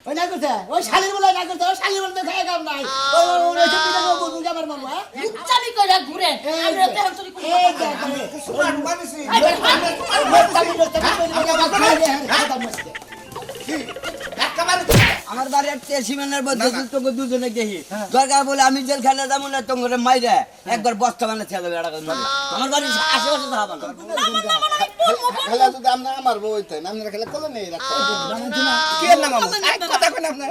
ওই না করছে ওই শালির বলে না করছে ওই শালির বলে খায় কাম নাই ওই ওই পিঠা কো বুঝ আমার মামা লুচ্চামি কইরা ঘুরে আমরা তেহন চুরি করি এই দেখে সুমান মানিছি আমার বাড়ি একটা সিমেন্টের বদলে তোকে দুজনে দেখি দরকার বলে আমি জেলখানা যাবো না তোমার মাইরে একবার বস্তা বানাতে হবে আমার বাড়ির আশেপাশে তো হবে না খেলা যদি আমরা আমার বউ হইতেন আপনারা খেলা কোলে নেই রাখতেন কে নাম আমার এক কথা কোন আপনার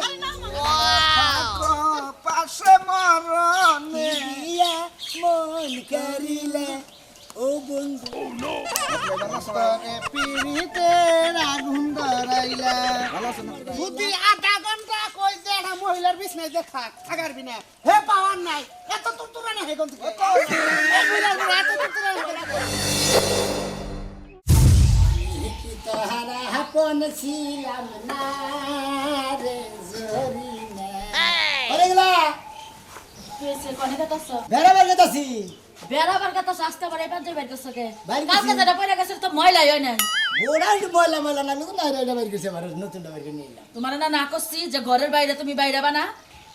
পাশে মরনে মন করিলে ও বন্ধু নমস্কারে পিড়িতে আগুন ধরাইলা বুদ্ধি আধা ঘন্টা কই যে একটা মহিলার বিছনায় যে থাকার বিনা হে পাওয়ার নাই এত তুতুরা না হে কোন থেকে এই মহিলার রাতে তুতুরা কি তাহারা আপন ছিলাম না রে জরিনা আরে গলা পেছে কোনে কতছ বেড়াবার গেতাছি বেড়াবার কথা আসতে পারে পাঁচে বাইর করছ কে বাইর কালকে করছি। যেটা পয়লা গেছে তো ময়লাই হয় না ওরা একটু ময়লা ময়লা না লোক না রে বাইর গেছে আমার নতুন বাইর করে নিয়ে এলাম তোমার না করছি যে ঘরের বাইরে তুমি বাইরে বানা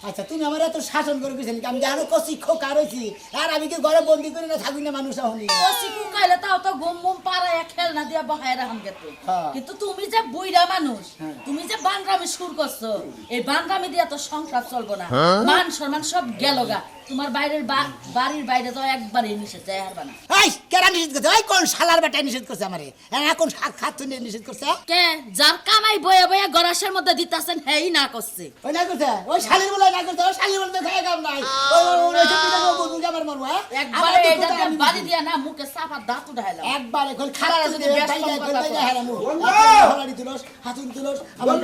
আচ্ছা তুমি আমার এত শাসন করে গেছেন আমি জানো কষি খোকা রয়েছি আর আমি কি ঘরে বন্দি করে না থাকি না মানুষ হনি ও শিকু কাইলে তাও তো ঘুম ঘুম পাড়ায় খেলনা দিয়া বহায় রাখাম গেতো হ্যাঁ। কিন্তু তুমি যে বুইড়া মানুষ তুমি যে বানরামি শুরু করছো এই বানরামি দিয়া তো সংসার চলবো না মান সম্মান সব গেলগা তোমার বাইরের বাড়ির বাইরে তো একবারই নিষেধ যায় হারবা না এই কেরা নিষেধ করছে ওই কোন শালার বেটায় নিষেধ করছে আমারে এখন খাচ্ছ নিষেধ করছে কে যার কামাই বয়ে বয়ে গরাসের মধ্যে দিতাছেন হেই না করছে ওই না করছে ওই শালির বলে না করছে ওই শালির বলে খায় কাম নাই ওই পিঠা কো বুঝ আমার মারবো একবারে এটা দিয়ে বাড়ি দিয়া না মুখে সাফা দাঁত উঠাইলাম একবার এখন খারাপ যদি বেটাই যায় কই যায় হারাম হলাড়ি তুলস হাতুন তুলস আমার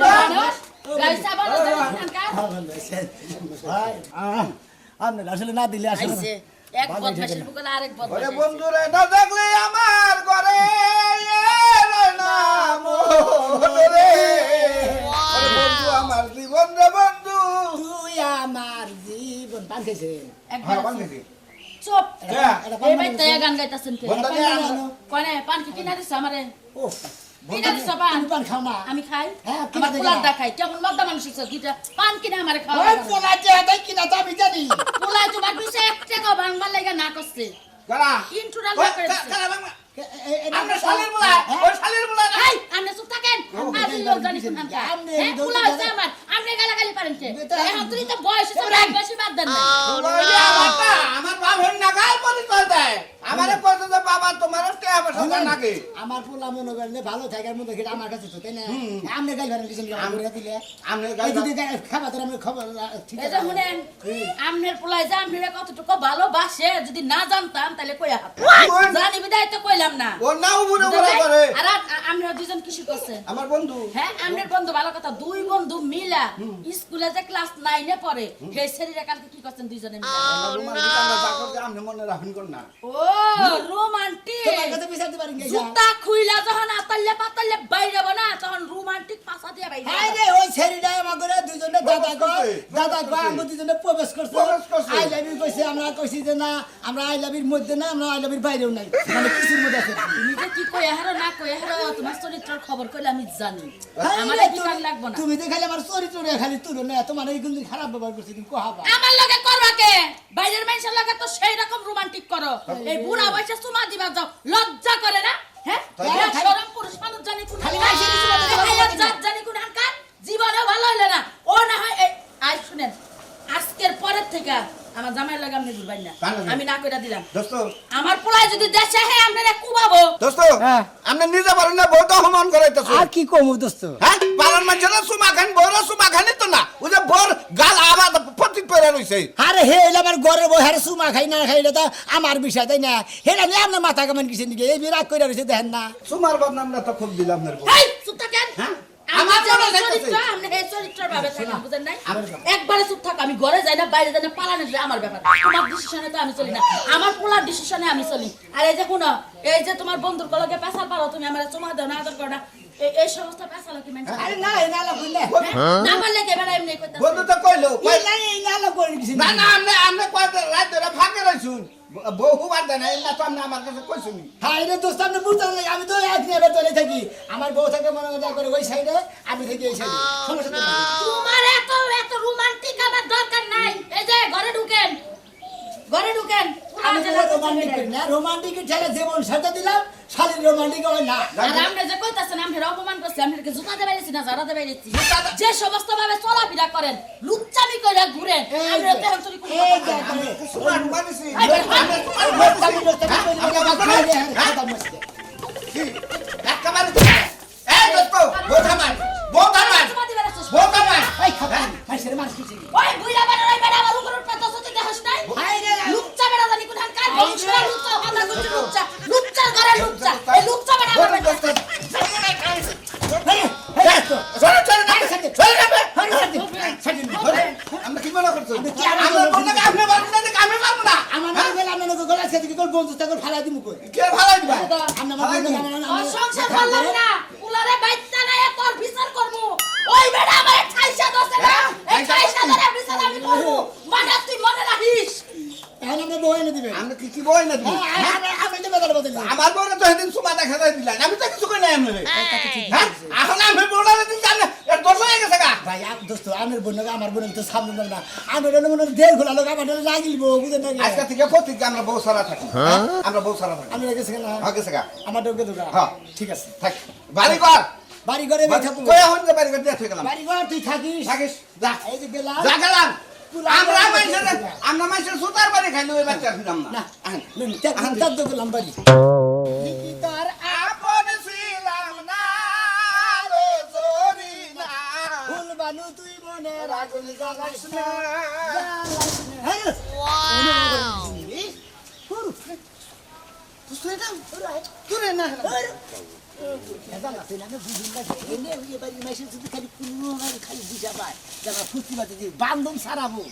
গাইসা বলো খানকার ভাই আপনি আসলে না দিলে আসলে আইছে এক বদমাশের বুকলে আরেক ওরে বদমাশ বন্ধু রে না দেখলে আমার ঘরে এলে না মোরে ওরে বন্ধু আমার জীবন রে বন্ধু তুই আমার জীবন পান খেয়েছে একবার হ্যাঁ বান্ধবী চুপ হ্যাঁ এই বাইতে গান গাইতাছেন কে বন্ধু রে কোনে পান কি কিনা দিছ আমারে ও কিনা দিছ পান পান খাও না আমি খাই হ্যাঁ, কিনা আমার দে পোলার না। দা খাই কেমন মদ্দা মানুষ হইছ কিটা পান কিনা আমারে খাওয়া ওই পোলা যে দেখ কিনা তো আমি জানি পোলা তোমার দুসে এক টাকা ভাঙবার লাগা না করছে কারা ইন্টুরাল ওই করে কারা বাংলা আমরা আমরা শালির বলা ওই শালির বলা না এই আমনে চুপ থাকেন আজ লোক জানি কোন হামকা আমনে হ্যাঁ দোষ পোলা হইছে জানে। আমার আমনে গালাগালি পারেন কে বেটা, এখন তুই তো বয়স হইছে বেশি বাদ দেন না ওই আমারটা আমার বাপ হেন নাগাল পরিচয় দেয় আমারে কইতে যে বাবা তোমার কে আমার সাথে নাকি আমার পোলা মনে করেন যে ভালো থাকার মতো খেতে আমার কাছে তো তাই না আমনে গাই ভালো কিছু আমরা দিলে আমি এই যদি খাবা তোর আমি খবর ঠিক এই যে শুনেন আমনের পোলাই যে আমনের কতটুকু ভালোবাসে যদি না জানতাম তাহলে কইয়া হাত জানি বিদায় তো কইলাম না ও নাও বুড়ো বুড়ো করে আর আমরা দুজন কিছু করছে আমার বন্ধু হ্যাঁ আমনের বন্ধু ভালো কথা দুই বন্ধু মিলা স্কুলে যে ক্লাস 9 এ পড়ে সেই শরীরে কালকে কি করছেন দুইজনে মিলা রোমান্টিক আমরা যা করতে আপনি মনে রাখেন কোন না ও রোমান্টিক তোমার কাছে বিচারতে পারি না জুতা খুইলা যখন আতাল্লে পাতাল্লে বাইরে না তখন রোমান্টিক পাছা দিয়া বাইরে হাই রে ওই ছেড়িটা আমাদের দুজনে দাদা গো আমরা দুজনে প্রবেশ করছে প্রবেশ করছে। আই লাভ ইউ কইছে আমরা কইছি যে না আমরা আই লাভ ইউর মধ্যে না আমরা আই লাভ ইউর বাইরেও নাই মানে কিছুর মধ্যে আছে তুমি যে কি কই হারো না কই হারো তোমার চরিত্রের খবর কইলে আমি জানি হাই আমার রে, কি কার লাগবো না তুমি তো খালি আমার চরিত্র রে খালি তুলো না তোমার এই কিন্তু খারাপ ব্যবহার করছিস তুমি কোহাবা আমার লগে করবা কে বাইরের মানুষের লগে তো সেই রকম রোমান্টিক করো এই বুড়া বয়সে সুমা দিবা যাও লজ্জা করে না হ্যাঁ খালি- শরম পুরুষ মানুষ জানি কোন খালি মাইসের সুমা দিবা যাও। লজ্জা জানি কোন হানকার জীবনে ভালো হইলে না ও না হয় এই আই শুনেন আজকের পরের থেকে আমার জামাই লাগে আপনি ঘুরবেন না কেন না? আমি না কইরা দিলাম দোস্ত আমার পোলায় যদি দেশে হে আপনারা কুবাবো দোস্ত হ্যাঁ। আপনি নিজে পারেন না বহুত অপমান করাইতেছ আর কি কমু দোস্ত হ্যাঁ পালন মানুষেরা সুমা খান বড় সুমা খানি তো না ওই যে বড় গাল আবাদ প্রতীক করে রইছে আরে হে এলে আমার ঘরে বই হারে সুমা খাই না খাইলে তো আমার বিষয় তাই না হেটা নিয়ে আপনার মাথা কামান কিছু নাকি এই বিরাট করে রয়েছে দেখেন না সুমার বদনামটা তো খুব দিলাম না এই চুপ থাকেন হ্যাঁ? আমার আমার যে মনে চরিত্র যাইতেছে। আপনি এই চরিত্রের ভাবে থাকেন বুঝেন নাই একবারে চুপ থাক আমি ঘরে যাই না বাইরে যাই না পালানো যায় আমার ব্যাপার তোমার ডিসিশনে তো আমি চলি না আমার পোলার ডিসিশনে আমি চলি আর এই যে শুনো এই যে তোমার বন্ধুর কলকে পেছাল পারো তুমি আমার চুমা দাও না আদর করো না এই সমস্ত পেছাল কি মেনছে আরে না এই নালা কইলে না পারলে কে বেড়া এমনি কইতা বন্ধু তো কইলো এই না এই নালা করে কিছু না না আমনে কয়টা রাত ধরে ফাঁকে রইছুন বহু বার দেন এই না তো আপনি আমার কাছে কইছুনি হাই রে দোস্ত আপনি বুঝতেন না আমি তো এক নিয়ে চলে থাকি আমার বউ থেকে মনে করে ওই সাইডে আমি থাকি এই সাইডে সমস্যা তো নাই। তোমার হ্যাঁ রোমান্টিকের ঠেলে জীবন সাথে দিলাম শালীর রোমান্টিক হয় না আর আমরা যে কইতাছেন আমরা অপমান করছি আমরা কি জুতা দেবে না জারা দেবে যে সমস্ত ভাবে চলাফেরা করেন লুচ্চামি করে ঘুরেন আমরা তেহন চুরি করি সুমান মানিসি একেবারে এই দোস্ত বোধামান এই খাবার মাইসের মানুষ কিছু ওই বুইড়া বানাই বেড়া আমার উপর উঠতে তো তুই দেখাস নাই লুচ্চা বেড়া জানি কোন কার বংশরা লুচ্চা আমরা করছি লুচ্চা ঘরে লুচ্চা এই লুচ্চা বেড়া আমার আমরা কি মনে করছো আমরা বলতে আপনি বলতে আমি পারবো না আমার নাম গেল আমার নাম গলা সেদিকে কল বন্ধু তাকে ফালাই দিমু কই কে ভালাই দিবা আমরা আমার সংসার করলাম না উলারে বাইচ্চা না তোর বিচার করব ওই বেড়া আমার ঠাইসা দছে না এই ঠাইসা ধরে বিচার আমি করব মানে তুই মনে রাখিস এখন আমরা বই এনে দিবেন আমরা কি বই না তুমি আমি তো বেদল বদল আমার বউরে তো সেদিন সুমা দেখা দিলা আমি তো কিছু কই নাই আমি হ্যাঁ এখন আমি বউরে দিন জানে এর দোষ হয়ে গেছে গা ভাই দোস্ত আমার বোন আমার বোন তো সামনে না আমার মনে দেড় ঘোলা লোক আমার লাগিলবো বুঝেন না আজকে থেকে প্রতিজ্ঞা আমরা বউ সারা থাকি আমরা বউ সারা থাকি আমি গেছে না গেছে গা আমার ডোকে দুগা হ্যাঁ ঠিক আছে থাক বাড়ি কর বাড়ি ঘরে থাকবো কই হন যে বাড়ি করে দিয়ে গেলাম বাড়ি ঘর তুই থাকিস থাকিস যা এই যে গেলাম যা গেলাম আমরা মাইসের সুতার বাড়ি খাইলো ওই বাচ্চা ফিরাম না চার গেলাম বাড়ি তার আপন ছিলাম না রে সরি না ফুল বানু তুই মনে রাখুন জ্বালাস না তুই না বান্ধব সারাবো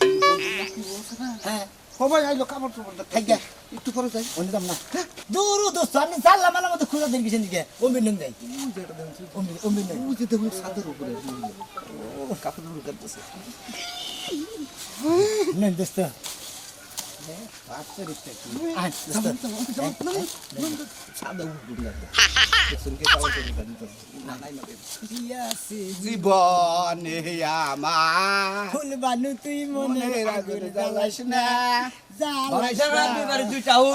হ্যাঁ সবাই আইলো কাপড় চোপড় খাইয়া একটু পরে যাই অন্যদাম না দূর দোস্ত আমি জানলাম আমার মতো খুঁজা দিন কিছু দিকে অমির নেন যাই অমির নেন বুঝতে দেখুন ছাদের উপরে কাপড় করতেছে নেন দোস্ত জীবনে আমার ফুল বানু তুই মনে রাখুন জ্বালাস না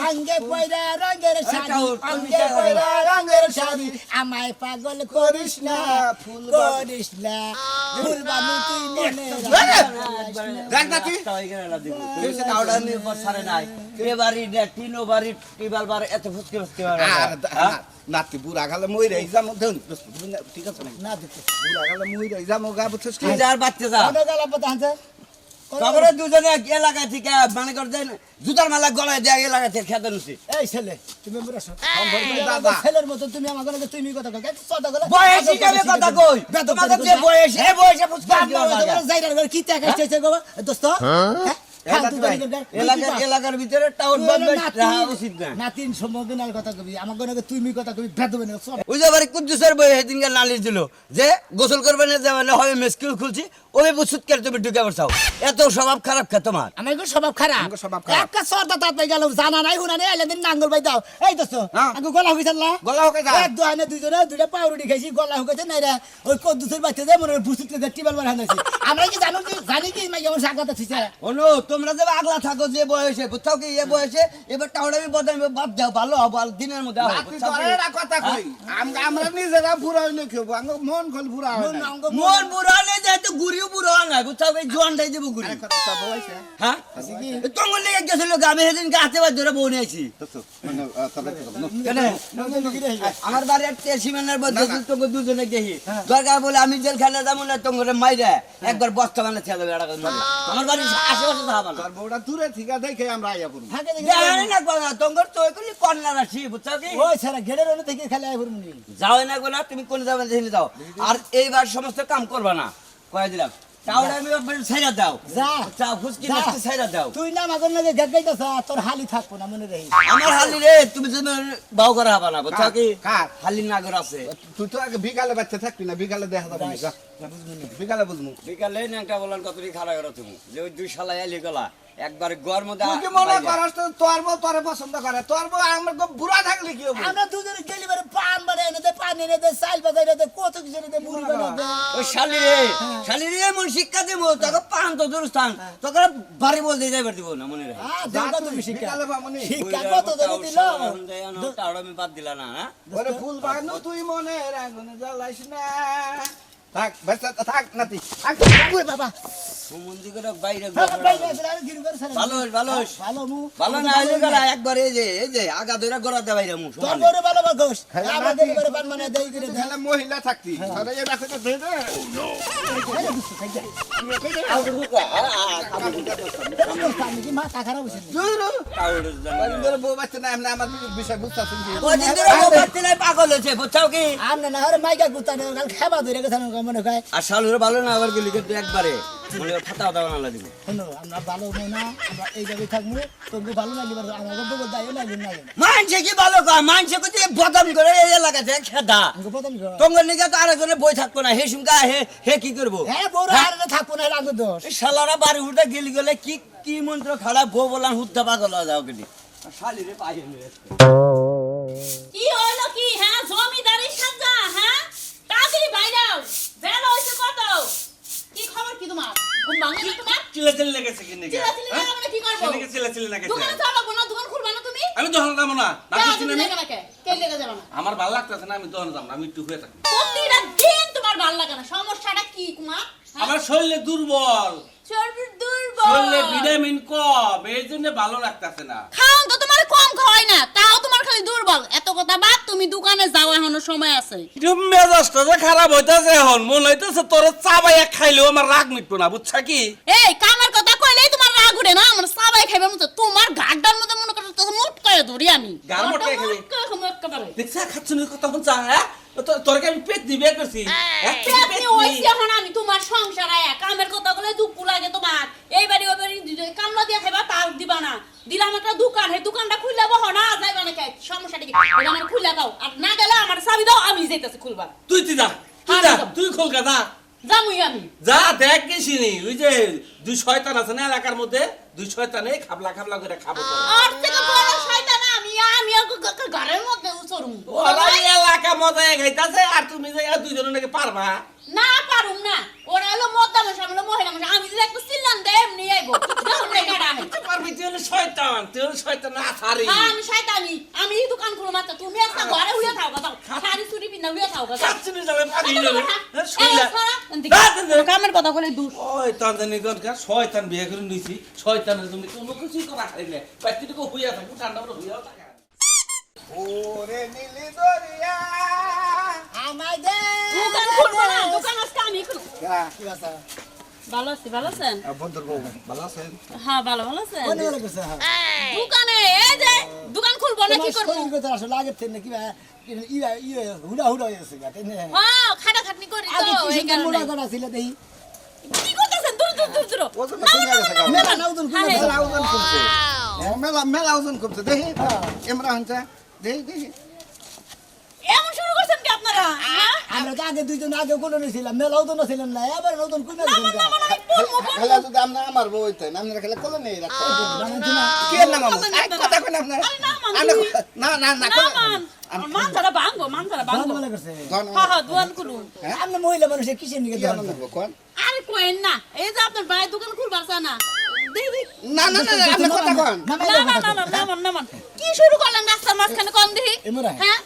আঙ্গে পয়রা রঙের শাড়ি আঙ্গে পয়রা রঙের শাড়ি আমায় পাগল করিস না ফুল করিস না ফুল বানু তুই মনে দেখ না তুই নাতি বুড়া খালে মই রে যাম দেন ঠিক আছে না দিতে বুড়া খালে মই রে যাম গা বুঝছিস কি অনেক আলাপ আছে দুজনে এলাকা থেকে মানে করতেন জুতার মালা গলায় দেয়া এলাকা থেকে খেতে নুছি এই ছেলে তুমি বড় দাদা ছেলের মতো তুমি আমার গলাকে তুমি কথা কই কথা গলা বয়স হিসাবে কথা কই তোমাদের যে বয়স এই বয়সে ফুসকা যাইরার ঘর কি টাকা চাইছে গো দোস্ত এলাকার ভিতরে টাউন রাখা উচিত না না 300 মদিনার কথা কবি আমার গলাকে তুমি কথা কবি বেদবে না সব ওই যে বাড়ি কুদ্দুসের বই সেদিনকে নালিশ দিল যে গোসল করবে না যাবে হবে মেসকিল খুলছি ওই বুসুত করে তুমি ঢুকে পড়ছাও এত স্বভাব খারাপ খা তোমার আমার গো স্বভাব খারাপ আমার স্বভাব খারাপ। একটা সরদা তাত পাই গেল জানা নাই হুনা নেই এলে দিন নাঙ্গল বাই দাও এই দোস্ত হ্যাঁ। আগে গলা হইছে না গলা হোকে যা এক দুহানে দুইজনে দুইটা পাউরুটি খাইছি গলা হইছে নাই রে ওই কুদ্দুসের বাচ্চা যে মনে বুসুত করে টিবাল বার হানাইছি আমরা কি জানি কি মাই আমার সাগাতে ছিছে অনু তোমরা যে আগলা থাকো যে বয়সে বুঝছাও কি এ বয়সে এবার টাউনামি বদনামি বাদ দাও ভালো হবে আর দিনের মধ্যে হবে নাতি তোরা কথা কই আমরা নিজেরা বুড়া হইলে কি হবো আমার মন খল বুড়া হয় না মন বুড়া নেই যাইতো গুড়িও বুড়া না বুঝছাও এই জোয়ানটাই দেবো গুড়ি কথা বলাইছে হ্যাঁ তোমার লেগে গেছিল আমি সেদিন গাছে বাদ ধরে বউ নিয়েছি আমার বাড়ি একটা সীমানার মধ্যে তোকে দুজনে দেখি দরকার বলে আমি জেলখানে যাবো না তোমার মাইরে একবার বস্তা বানা ছেলে আমার বাড়ির আশেপাশে থাকবা না তোর বউটা দূরে থেকে দেখে আমরা আইয়া পড়ব জানি না কোন তোমার তো এগুলি কন্যা রাশি বুঝছো কি ওই সারা গেড়ের ওনে থেকে খেলে আই ফুরমুনি যাও না গো না তুমি কোন যাবে দেখে যাও আর এইবার সমস্ত কাম করবা না কয়ে দিলাম তাহলে আমি ছাইরা দাও যা চা ফুসকি নাস্তি ছাইরা দাও তুই না মাগন না যে গাগাইতাছ তোর হালি থাকবো না মনে রহি আমার হালি রে তুমি যে বাউ করা হবে না বুঝছো কি কার? হালি নাগর আছে তুই তো আগে বিকালে বাচ্চা থাকবি না বিকালে দেখা যাবে না বিকালে বুঝমু বিকালে ন্যাংটা বলার কতটি খারাপ করো তুমি যে ওই দুই শালা এলি গলা একবার গর মধ্যে তুই কি মনে করস তো তোর বউ তোরে পছন্দ করে তোর বউ আমার খুব বুড়া থাকলে কি হবে আমরা দুজনে গেলি বারে পান বারে এনে দে পানি এনে দে চাল বাজার এনে দে কত কিছু এনে দে মুড়ি বানাই দে ওই শালিরে এমন শিক্ষা দেবো তোকে পান তো দূরস্থান তোকে বাড়ি বলতে যাইবার দিব না মনে রাখে দেখা তুমি শিক্ষা বিকালে বামুনি শিক্ষা কত জনে দিল আমি বাদ দিলা না হ্যাঁ? ওরে ফুল বাগানো তুই মনে রাগুন জ্বালাইস না থাক বেশ থাক নাতি থাক ওরে বাবা সুমন্দি করে বাইরে বাইরে আছে আর গিরু করে সারা ভালো ভালো মু ভালো না হইলে গেলা একবার এই যে আগা ধরে গড়াতে বাইরে মু তোর বড় ভালো বাগোস আমরা গেলি করে পান মানে দেই করে দে তাহলে মহিলা থাকতি আরে এই দেখো তো দে দে পানি কি মাথা খারাপ হইছে তোর বউ বাচ্চা না আমরা আমার বিষয় বুঝতাছিস কি ওদিন ধরে বাচ্চা নাই পাগল হয়েছে বুঝছাও কি আমনে না হরে মাইকা গুতানে কাল খাবা ধরে গেছে না মনে কয় আর শালুরে ভালো না আবার গেলি কিন্তু একবারে মনে ফাটা দাও না দিব শুনো আমরা ভালো না আমরা এই জায়গায় থাকবো তোকে ভালো লাগবে আমাকে বলবো দাইও না না মানছে কি ভালো কয় মানছে কত বদম করে এই এলাকাতে খেদা আমাকে প্রথম তোমার নিকে তো আরেকজনে বই থাকবো না হে সুমকা হে কি করবো হ্যাঁ বড় আর থাকবো না লাগবে দোষ এই শালারা বাড়ি উঠে গেলি গেলে কি মন্ত্র খারাপ বউ বললাম হুদ্দা পাগল হয়ে যাও গেলি শালিরে পাইয়ে নিয়ে কি হলো কি হ্যাঁ জমিদারি সাজা হ্যাঁ তাড়াতাড়ি বাইরাও বেলা হইছে কত কি খবর কি তোমার ঘুম ভাঙে না তোমার চিল্লাচিল্লি লেগেছে কি নাকি? চিল্লাচিল্লি হ্যাঁ? লাগা মানে কি করবো সেদিকে চিল্লাচিল্লি লেগেছে। দোকানে যাবো না দোকান খুলবা না তুমি আমি দোকানে যাবো না কেন ডাকতেছি তুমি না আমি। লেগে না কে লেগে যাবে না আমার ভালো লাগতেছে না আমি দোকানে যাবো না আমি একটু হয়ে থাকি প্রতিটা দিন তোমার ভালো লাগে না সমস্যাটা কি কুমার আমার শরীরে দুর্বল শরীর দুর্বল শরীরে ভিটামিন কম এই জন্য ভালো লাগতেছে না খাওন তো তোমার কম খাওয়াই না তাও তোমার খালি দুর্বল এত কথা বাদ তুমি দোকানে যাও এখনো সময় আছে মেজাজটা যে খারাপ হইতাছে এখন মনে হইতেছে তোর চা বাইয়া খাইলেও আমার রাগ মিটবো না বুঝছা কি এই কামের কথা কইলেই তোমার রাগ উঠে না আমার সবাই খাইবে মতো তোমার গাড্ডার মধ্যে মনে করো তো মুট করে ধরি আমি গার মোট করে খাবি? একেবারে দেখছা খাচ্ছি না কথা শুনছা হ্যাঁ তোরকে আমি পেট দিবে করছি হ্যাঁ, তুই পেট আপনি দি। ওইছি এখন আমি তোমার সংসার আয়া কামের কথা বলে দুঃখ লাগে তোমার এই বাড়ি ওই বাড়ি কামলা দিয়ে খাইবা তাও দিবা না দিলাম একটা দোকান সেই দোকানটা খুললে বহ না যাইবা না কে সমস্যাটা কি এটা আমার খুলে দাও আর না গেলে আমার চাবি দাও আমি যাইতাছি খুলবা তুই যা তুই হ্যাঁ, যা যাবো। তুই খোলকা যা যামুই আমি যা দেখ গেছিনি ওই যে দুই শয়তান আছে না এলাকার মধ্যে দুই শয়তানে খাবলা খাবলা করে খাবো তোরে। আর থেকে বড় শয়তান আমি ঘরের মধ্যে উচরুম ওরা এই এলাকা মজায় খাইতাছে আর তুমি যে দুইজনে নাকি পারবা না পারুম না ওরা হলো মদ্দা মানুষ আমি হলো মহিলা মানুষ আমি যদি একটু চিল্লান দেয় এমনি আইবো দেখুন না কেডা আহে পারবি তুই হলো শয়তান তুই হলো শয়তান আথারি হ্যাঁ আমি শয়তানি আমি এই দোকান খুলো মাত্র তুমি একটা ঘরে হুইয়া থাও কথা শাড়ি চুড়ি পিন্দা হুইয়া থাও কথা কাচ্চিনি যাবে পানি নেবে শয়লা কামের কথা বলে দূর শয়তান জানি দরকার শয়তান বিয়ে করে নিছি শয়তানের তুমি কোনো কিছুই করা খাইলে পাইতিটুকু হইয়া থাকো ঠান্ডা করে হইয়াও থাকে ওরে নীলি দরিয়া আমায় দে দোকান খুলবো না দোকান আজকে আমি খুলবো কি আছে ভালো আছি ভালো আছেন বন্ধুর বউ ভালো আছেন হ্যাঁ ভালো আছেন কোনে বলে গেছে দোকানে এই যে দোকান খুলবো না কি করবো শরীর কথা আসলে আগে থেকে কি হুড়া হুড়া হয়েছে গা তেনে হ্যাঁ খাটাখাটনি করি তো আগে কি এই সুন্দর মুড়া কারণে করা ছিল দেই কি করতেছেন দূর দূর দূর দূর ওজন কমে গেছে গা। মেলা না উদন হ্যাঁ, কোনে মেলা ওজন কমছে মেলা ওজন কমছে দেখি ইমরান হচ্ছে দেখি দেখি এমন শুরু করছেন কি আপনারা হ্যাঁ? আমরা তো আগে দুইজন আগে কোনে ছিলাম মেলা উদন ছিলাম না এবার নতুন কোনে না, না, না, না, পড়বো, পড়বো। খেলা যদি আমরা আমার বউ হইতেন আপনারা খেলে কোলে নেই রাখতেন জানেন না কি নাম আমার কথা কই না আপনার আরে না, মান, আমরা তুমি- না না না না, মান। আমার মান ছাড়া ভাঙবো, মান ছাড়া কোন ভাঙবো। বলে গেছে হ্যাঁ, হ্যাঁ, দোকান খুলুন। আমরা মহিলা মানুষে কিসের নিকে দেন কোন আরে কইেন না, এই যে আপনার ভাই দোকান খুলবার চায় না। দেই, দেই। না না না আপনি কথা কোন না, না, না, না, না, মান, না, মান। কি শুরু করলেন রাস্তার মাঝখানে কম দেখি? এমরা। হ্যাঁ?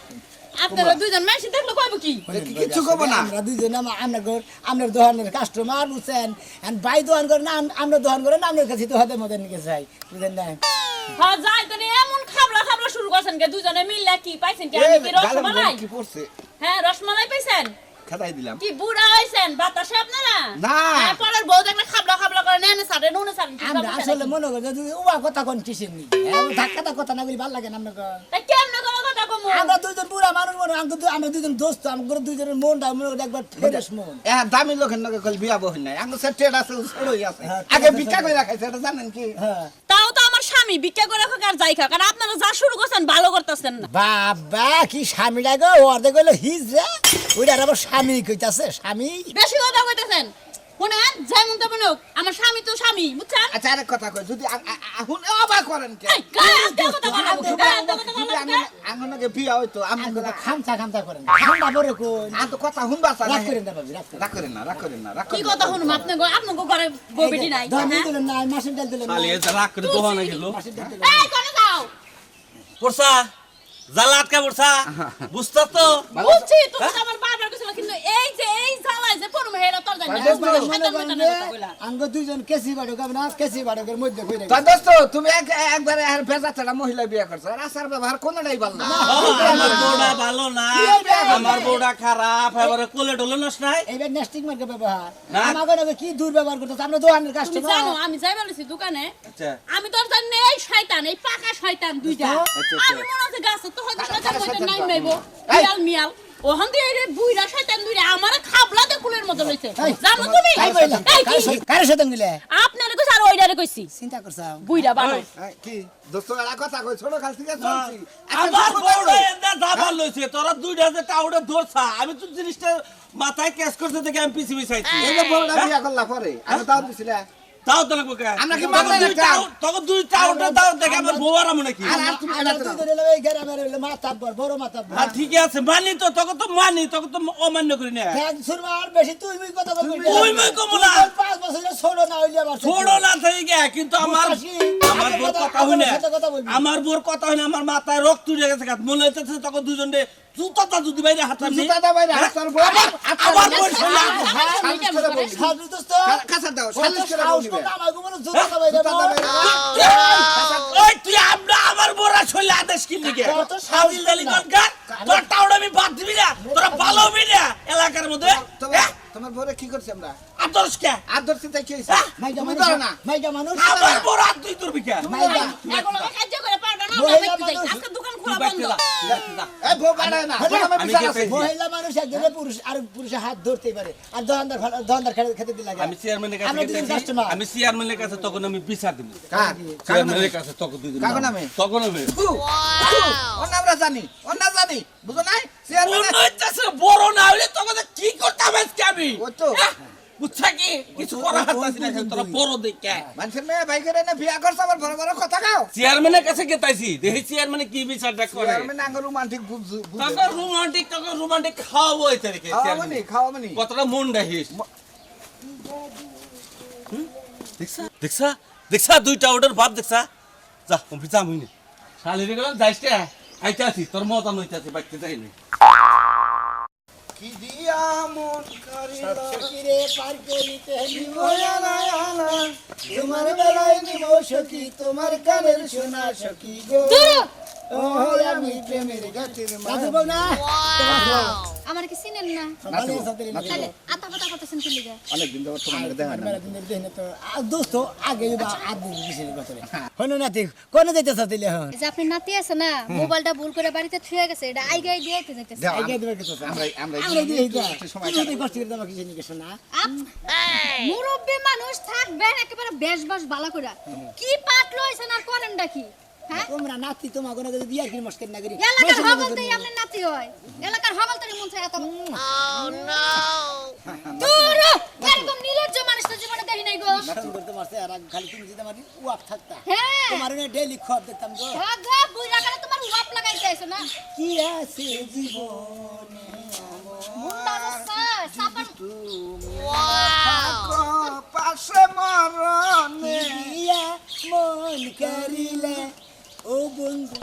আপনারা দুইজন মেশিন দেখলে কইবো কি? কিছু কব না আমরা দুইজন আমরা দোকানের কাস্টমার বুঝছেন and ভাই দোকান করে না আমরা দোকান করে না আপনার কাছে তো হাতে মধ্যে নিয়ে যাই বুঝেন না হ্যাঁ, যাই তো নি, এমন খাবলা খাবলা শুরু করছেন কে দুজনে মিললে কি পাইছেন কি? আমি কি রসমালাই? কি পড়ছে হ্যাঁ, রসমালাই পাইছেন? খাতাই দিলাম কি বুড়া হইছেন বাতাসে আপনারা? না। হ্যাঁ, পরের বউ দেখলে খাবলা খাবলা করে নেনে সারে নুনে সারে কি আমরা সমস্যা আসলে নাকি? মনে করি যে উবা কথা কোন কিসের নি ধাক্কা কথা না বলি ভালো লাগে না আপনাকে তা কেমনে করে কথা কমু? আমরা দুইজন পুরা মানুষ মনে আমরা দুইজন দোস্ত আমরা দুইজনের মনটা মনে করি একবার ফ্রেশ মন এ দামি লোকের নগে কল বিয়া বহিন নাই আঙ্গ সেটেড আছে সরই আছে হ্যাঁ, আগে ভিক্ষা কই রাখাইছে এটা জানেন কি হ্যাঁ তাও তো আমার স্বামী ভিক্ষা করে খাক আর যাই খাক আর আপনারা যা শুরু করছেন ভালো করতেছেন না। বাবা কি স্বামীটা গো অর্ধেক হইলো হিজ রে ওইটার আবার স্বামী কইতাছে স্বামী বেশি কথা কইতেছেন শুনেন যেমন তেমন হোক আমার স্বামী তো স্বামী বুঝছেন আচ্ছা আরেক কথা কই যদি আহুন অবাক করেন কে এই গায়ে হাত দিয়ে কথা বলো, গায়ে হাত দিয়ে কথা যদি বলো, আমি আঙ্গনকে বিয়া হইতো আমি আমরা খামচা করেন ঠান্ডা পরে কোন আর তো কথা হুনবা স্যার রাগ করেন না বাবু রাগ করেন রাগ করেন না কি কথা শুনুম আপনাকে ঘরে বউ বেটি নাই দাম হ্যাঁ? দিলেন না মাসের ডাল দিলেন না খালি এই যে রাগ করে দোহানা গেল মাসের ডাল দিলেন এই কোনে যাও পড়ছা জ্বালা আটকা পড়ছা বুঝতো তো বুঝছি তুমি তো আমার বাবার কইছিল কিন্তু এই যে এই জ্বালায় যে পরম হেরা তোর জানি না শয়তান মেটানের কথা কইলা আঙ্গ দুইজন কেসি বাড়ক না কেসি বাড়কের মধ্যে কইরা তা দোস্ত তুমি একবারে আর ভেজাচ্ছাড়া মহিলা বিয়ে করছো আর আসার ব্যবহার কোনটাই ভালো না আমার বউটা ভালো না আমার বউটা খারাপ এবারে কোলে ডলে নস নাই এইবার নেস্টিক মার্কে ব্যবহার না। আমাকে নাকি কি দুর্ব্যবহার করতেছ আমরা দোকানের তুমি কাস্টমার জানো আমি যাই বলেছি দোকানে আচ্ছা আমি তোর জানি না এই শয়তান এই পাকা শয়তান দুইটা আচ্ছা। আমি মনে হচ্ছে গাছ তো হয়তো শয়তান কইতে নাই মাইবো মিয়াল মিয়াল ওহন দিয়ে রে বুইরা শয়তান দুইরা আমারে খাবলাতে কুলের মতো লইছে জানো তুমি কাই কইলা এই কি কার সাথে মিলে আপনারে কইছ আর ওইডারে কইছি চিন্তা করছাও বুইরা বানো কি দোস্ত আর কথা কই ছোট কাল থেকে চলছি আমার বউটা এন্দা দাবা লইছে তোরা দুইটা যে টাউডে ধরছা আমি তো জিনিসটা মাথায় ক্যাশ করতে দেখে আমি পিছিয়ে পিছাইছি এই যে বউটা বিয়া করলা পরে আমি তাও দিছিলা তাও তো লাগবে কে আমরা কি মানলে না? তখন দুই টাউডে দাও দেখে আমার বউ আর নাকি আর তুমি আমরা এটা তো দুইজন এলাম এই গ্রামের হইলো মাতাব্বর বড় মাতাব্বর আর ঠিক আছে মানি তো তখন তো মানি তখন তো অমান্য করি না এক সুরমা আর বেশি তুই মুই কথা বলবি তুই মুই কমলা। 5 বছরের ছোট না হইলে আবার ছোড়ো না থেকে গে কিন্তু আমার আমার বোর কথা হইনা কথা বলবি আমার বোর কথা হইনা আমার মাথায় রক্ত উঠে গেছে মনে হইতেছে তখন দুজনে জুতাটা যদি বাইরে হাতাম জুতাটা বাইরে হাতার বউ আবার বোর শোনা সাজু দোস্ত কাঁচা দাও সালিশ করে সাহস বলবে তো আমাকে বলে জুতা বাইরে জুতাটা বাইরে ওই তুই আমরা আমার বোরা শৈলে আদেশ কি লিখে তোর তো সাবিল দালি দরকার তোর টাউন আমি বাদ দিবি না তোরা ভালো হবি না এলাকার মধ্যে তোমার বউরে কি করছি আমরা আদর্শ কে আদর্শ তাই কি হইছে মাইজা তুমি মানুষ ধরো না মাইজা মানুষ আমার বোর আর তুই তোর বিকা মাইজা এখন কাজ করে পারবে না মহিলা আমরা যাই মানুষ। আজকে দোকান খোলা বন্ধ এই বউ বাড়ায় না বউ আমার আমি বিচার গেছি। আছে মহিলা মানুষ একজনের পুরুষ আর পুরুষের হাত ধরতে পারে আর দোকানদার খেতে দিলে লাগে আমি চেয়ারম্যানের কাছে আমরা দুজন গেছি কাস্টমার আমি চেয়ারম্যানের কাছে তখন আমি বিচার দিব কার চেয়ারম্যানের কাছে তখন দুই কাগো নামে? তখন আমি অন্য আমরা জানি অন্য জানি বুঝো নাই চেয়ারম্যান মনে হইতেছে বড় না হইলে তখন কি করতাম আজকে আমি ওই তো। বুঝছা কি কিছু করা হাতাছি না তোরা বড় দেখে মানুষের মেয়ে ভাই করে না বিয়া করছে আবার বড় বড় কথা গাও চেয়ারম্যানের কাছে গেতাইছি দেখি চেয়ারম্যানে কি বিচারটা করে চেয়ারম্যান আঙ্গ রোমান্টিক তখন রোমান্টিক খাওয়াবো এই তারিখে খাওয়াবনি খাওয়াবনি কতটা মন রাখিস দেখছা দেখছা দেখছা দুইটা অর্ডার ভাব দেখছা যা অফিস আমি নে শালিরে গেলাম যাইছে আইতে আছি তোর মত নইতাছি বাইতে যাইনি কি দিয়া মন করিল সখীরে পার্কে নিতে নিব আনা তোমার বেলায় নিব সখী তোমার কানের সোনা সখী গো ও আমি প্রেমের গাছের মাঝে না আমার কি চিনেন না তাহলে আতা কথা করতেছেন কি লিগা অনেক দিন ধরে তোমার দেখা না দোস্ত আগে বা আগে বিষয়ের ব্যাপারে হনো না দেখ কোন যাইতেছ দিলে হন এই যে আপনি নাতি আছে না মোবাইলটা ভুল করে বাড়িতে থুয়ে গেছে এটা আইগাই দিয়ে যাইতেছে আগে দিবে কিছু আমরা আমরা আমরা দিই একটু সময় তুই কষ্ট করে আমাকে জানি কিছু না মুরব্বী মানুষ থাকবেন একেবারে বেশ বাস বালা করে কি পাট লইছেন আর করেনটা কি হ্যাঁ তোমরা নাতি তোমাকে না যদি বিয়ার কি মস্কের না করি এলাকার হগলতেই আপনি নাতি হয় এলাকার হগলতেই মন চায় এত দূর এরকম নির্লজ্জ মানুষ তো জীবনে দেখি নাই গো নাতি করতে মারছে আর খালি তুমি যদি আমার ওয়াপ থাকতা হ্যাঁ তোমার না ডেইলি খব দেখতাম গো ভাগা বুইরা করে তোমার ওয়াপ লাগাইতে আইছো না কি আছে জীবনে মুন্ডা রসা সাপান পাশে মরণে ইয়া মন করিলে ও বন্ধু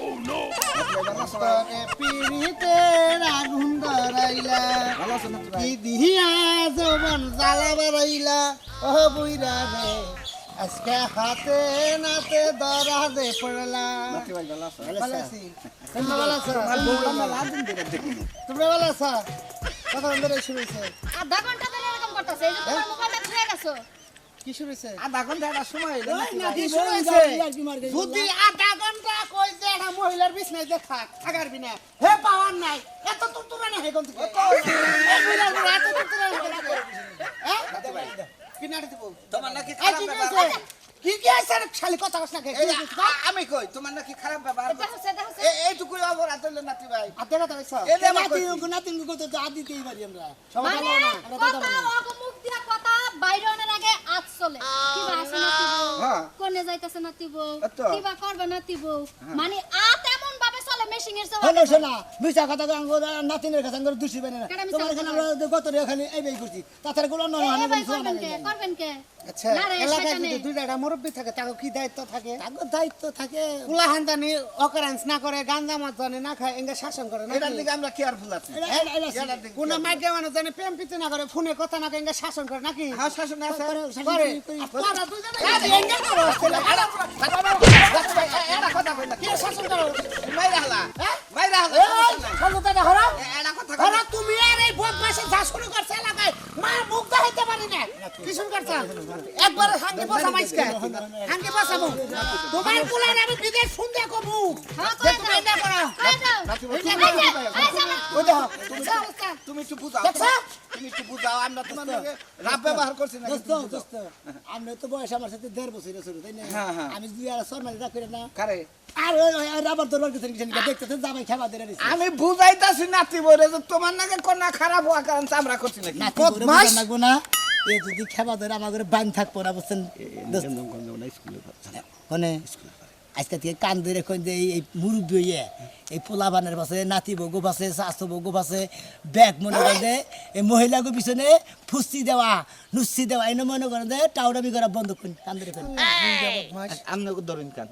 করে পিড়িতে আগুন ধরাইলা কি দিহিয়া যৌবন জ্বালা বাড়াইলা ও বুইরা রে আজকে হাতে নাতে দরা দে পড়লা ভালো আছি তোমরা ভালো আছো তোমরা ভালো আছো কথা বন্ধ শুরু হয়েছে আধা ঘন্টা ধরে এরকম করতেছে এই যে তোমার মোবাইলটা ছুঁয়ে গেছো কি শুরু হয়েছে আধা ঘন্টা একটা সময় হইলো নাতি শুরু বই হয়েছে? আর কি মার গেল যদি আধা ঘন্টা কই যে একটা মহিলার বিছনায় দেখা থাকার বিনা হে পাওয়ার নাই এত তুতুরা না হেগন থেকে এই মহিলার বড় এত তুতুরা হ্যাঁ কি নাড়ি দিব তোমার নাকি এই খারাপ কি ব্যবহার আছে কি কি আছে রে শালি কথা কস না কে এই আমি কই তোমার নাকি খারাপ ব্যবহার দেখো এইটুকু অপরাধ হইলো নাতি ভাই আতে কথা কইছ এই যে আমার নাতি কইছি। নাতি কত তো আদিতেই পারি আমরা মানে কথা ওকে মুখ দিয়া কথা বাইরে অনের আগে আজ চলে কিবা আছে নাতিব হ্যাঁ। কোনে যাইতাছে নাতিব আচ্ছা। কিবা করবে নাতিব মানে আত এমন ভাবে চলে মেশিং এর চলে হলো শোনা মিছা কথা কই আঙ্গুর নাতিনের কাছে আঙ্গুর দুষি বানে না কেডা মিছা তোমার কথা এখানে আমরা গত রে খালি এই বেই করছি তাছাড়া গুলো নয় এ না ভাই করবেন কে আচ্ছা না রে, এলাকায় সেখানে। যদি দুইটা মুরব্বী থাকে তাকে কি দায়িত্ব থাকে তাগো দায়িত্ব থাকে কুলাহান জানি অকারেন্স না করে গান্দা মাছ জানি না খায় এঙ্গে শাসন করে না এটার দিকে আমরা কেয়ারফুল আছি এটার দিকে কোন মাইকে মানুষ জানি প্রেম প্রীতি না করে ফোনে কথা না করে এঙ্গে শাসন করে নাকি হ্যাঁ শাসন আছে করে আর তোরা দুইজনে এঙ্গে করো এটা কথা কই না কি শাসন করো মাইরা হলা হ্যাঁ? মাইরা হলা এই সর্বদাটা হরা এটা কথা কই হরা তুমি আর এই বদমাশে যা শুরু করছে এলাকায় মা মুখ দেখাইতে পারি না কি শুরু করছ একবার হাঙ্গে বসা মাইসকে হাঙ্গে বসাবো তোমার কুলার আমি বিদেশ ফোন দিয়ে কমু হ্যাঁ যে কই তুমি এটা করো ওই দেখো তুমি একটু বুঝাও দেখছো? তুমি একটু বুঝাও আমরা তোমার লগে রাব ব্যবহার করছি না দোস্ত দোস্ত আমরা তো বয়স আমার সাথে 1.5 বছরের ছোট তাই না হ্যাঁ, হ্যাঁ। আমি দুই আর সরমারি রাখ করে না কারে আর ওই রাবার দরবার কিছু কিছু দেখতেছেন জামাই খাবার দিয়ে দিছে আমি বুঝাইতাছি নাতি বলে যে তোমার নাকি কোনা খারাপ হওয়ার কারণে আমরা করছি নাকি নাতি বদমাশ। বড় লাগবো না এ যদি খাবার ধরে আমাদের বান থাকবো না বুঝছেন দোস্ত কোনে আজকে থেকে কান ধরে কোন যে এই মুরব্বী হইয়ে এই পোলাবানের পাশে নাতি বগু পাশে শাশু বগু পাশে ব্যাগ মনে করে দে এই মহিলাকে পিছনে ফুসি দেওয়া নুসি দেওয়া এনে মনে করে দে টাউডাবি করা বন্ধ করুন কান ধরে কোন আমনাকে ধরেন কান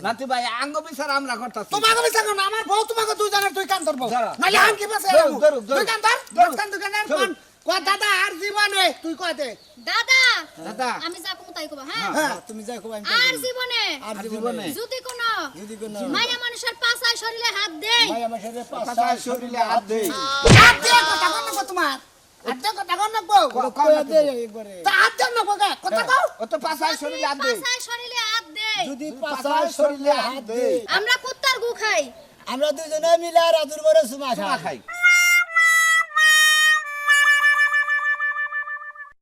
নাতি ভাই আঙ্গ বিচার আমরা করতাছি তোমাকে বিচার করো না, আমার বউ তোমাকে দুইজনের দুই কান ধরবো ধরো। নাইলে হাঙ্গে বসে ধরো, ধরো, ধরো। দুই কান ধর ধরো। দুই কান কোন কো দাদা আর জীবনে তুই কয় দে দাদা দাদা আমি যা কমু তাই কবা হ্যাঁ হ্যাঁ তুমি যাই কো আমি আর জীবনে আর জীবনে যদি কোন যদি কোন মায়া মানুষের পাছায় শরীরে হাত দেই ভাই আমার সাথে কথা শরীরে হাত দেই হাত দিয়ে কথা কন না তোমার হাত দিয়ে কথা কন না বউ কয়ে দে একবারে তা হাত দিয়ে না বগা কথা কও ও তো পাছায় শরীরে হাত দেই পাছায় শরীরে হাত দেই যদি পাছায় শরীরে হাত দে আমরা কুত্তার গু খাই আমরা দুজনে মিলে রাজুর বড় সুমা চুমা খাই খাই